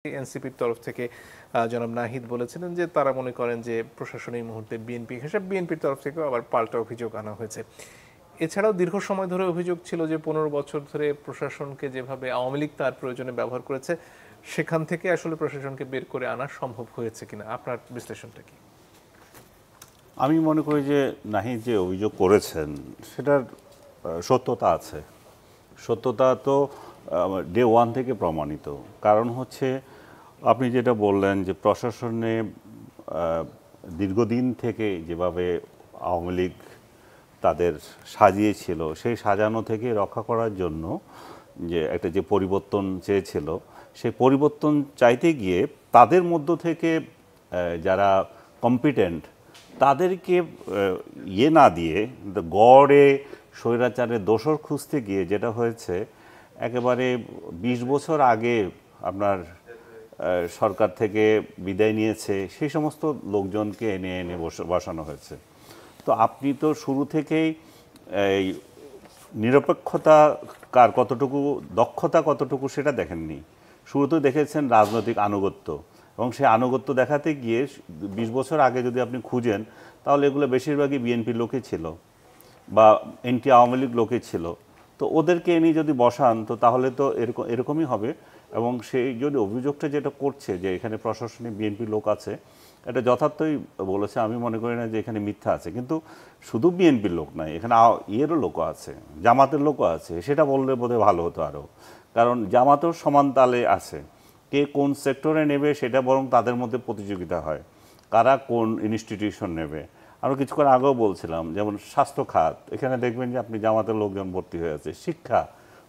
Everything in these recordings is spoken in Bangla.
এনসিপির তরফ থেকে জনাব নাহিদ বলেছিলেন যে তারা মনে করেন যে প্রশাসন এই মুহূর্তে বিএনপি হিসেবে বিএনপির তরফ থেকেও আবার পাল্টা অভিযোগ আনা হয়েছে। এছাড়াও দীর্ঘ সময় ধরে অভিযোগ ছিল যে 15 বছর ধরে প্রশাসনকে যেভাবে আওয়ামী লীগ তার প্রয়োজনে ব্যবহার করেছে সেখান থেকে আসলে প্রশাসনকে বের করে আনা সম্ভব হয়েছে কিনা, আপনার বিশ্লেষণটা কি? আমি মনে করি যে নাহিদ যে অভিযোগ করেছেন সেটার সত্যতা আছে। সত্যতা তো ডে ওয়ান থেকে প্রমাণিত। কারণ হচ্ছে আপনি যেটা বললেন যে প্রশাসনে দীর্ঘদিন থেকে যেভাবে আওয়ামী লীগ তাদের সাজিয়েছিল সেই সাজানো থেকে রক্ষা করার জন্য যে একটা যে পরিবর্তন চেয়েছিল সেই পরিবর্তন চাইতে গিয়ে তাদের মধ্য থেকে যারা কম্পিটেন্ট তাদেরকে না দিয়ে গড়ে স্বৈরাচারের দোসর খুঁজতে গিয়ে যেটা হয়েছে একেবারে ২০ বছর আগে আপনার সরকার থেকে বিদায় নিয়েছে সেই সমস্ত লোকজনকে এনে এনে বসানো হয়েছে। তো আপনি তো শুরু থেকেই এই নিরপেক্ষতা কার কতটুকু, দক্ষতা কতটুকু সেটা দেখেননি। শুরুতে দেখেছেন রাজনৈতিক আনুগত্য, এবং সেই আনুগত্য দেখাতে গিয়ে ২০ বছর আগে যদি আপনি খুঁজেন তাহলে এগুলো বেশিরভাগই বিএনপির লোকই ছিল বা এনটি আওয়ামী লীগ লোকই ছিল। তো ওদেরকে এনে যদি বসান তো তাহলে তো এরকমই হবে। এবং সেই যদি অভিযোগটা যেটা করছে যে এখানে প্রশাসনে বিএনপির লোক আছে, এটা যথার্থই বলেছে। আমি মনে করি না যে এখানে মিথ্যা আছে। কিন্তু শুধু বিএনপির লোক নয়, এখানে ইয়েরও লোকও আছে, জামাতের লোকও আছে। সেটা বললে বোধহয় ভালো হতো আরও। কারণ জামাতেও সমান তালে আছে। কে কোন সেক্টরে নেবে সেটা বরং তাদের মধ্যে প্রতিযোগিতা হয়, কারা কোন ইনস্টিটিউশন নেবে। আরও কিছুক্ষণ আগেও বলছিলাম, যেমন স্বাস্থ্য খাত, এখানে দেখবেন যে আপনি জামাতের লোকজন ভর্তি হয়ে আছে। শিক্ষা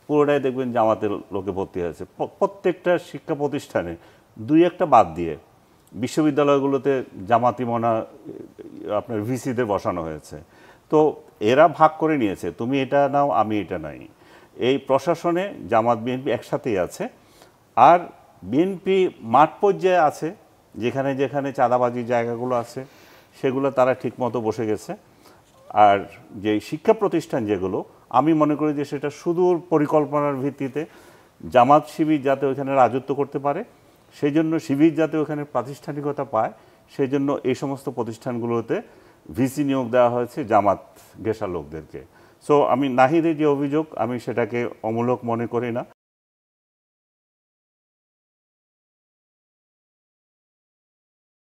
পুরোটাই দেখবেন জামাতের লোকে ভর্তি হয়েছে। প্রত্যেকটা শিক্ষা প্রতিষ্ঠানে দুই একটা বাদ দিয়ে বিশ্ববিদ্যালয়গুলোতে জামাতি মনা আপনার ভিসিদের বসানো হয়েছে। তো এরা ভাগ করে নিয়েছে, তুমি এটা নাও আমি এটা নাই। এই প্রশাসনে জামাত বিএনপি একসাথেই আছে। আর বিএনপি মাঠ পর্যায়ে আছে, যেখানে যেখানে চাঁদাবাজির জায়গাগুলো আছে সেগুলো তারা ঠিকমতো বসে গেছে। আর যে শিক্ষা প্রতিষ্ঠান যেগুলো, আমি মনে করি যে সেটা সুদূর পরিকল্পনার ভিত্তিতে জামাত শিবির যাতে ওখানে রাজত্ব করতে পারে, সেই জন্য শিবির যাতে ওখানে প্রাতিষ্ঠানিকতা পায়, সেই জন্য এই সমস্ত প্রতিষ্ঠানগুলোতে ভিসি নিয়োগ দেওয়া হয়েছে জামাত ঘেঁষা লোকদেরকে। সো আমি নাহিদের যে অভিযোগ, আমি সেটাকে অমূলক মনে করি না।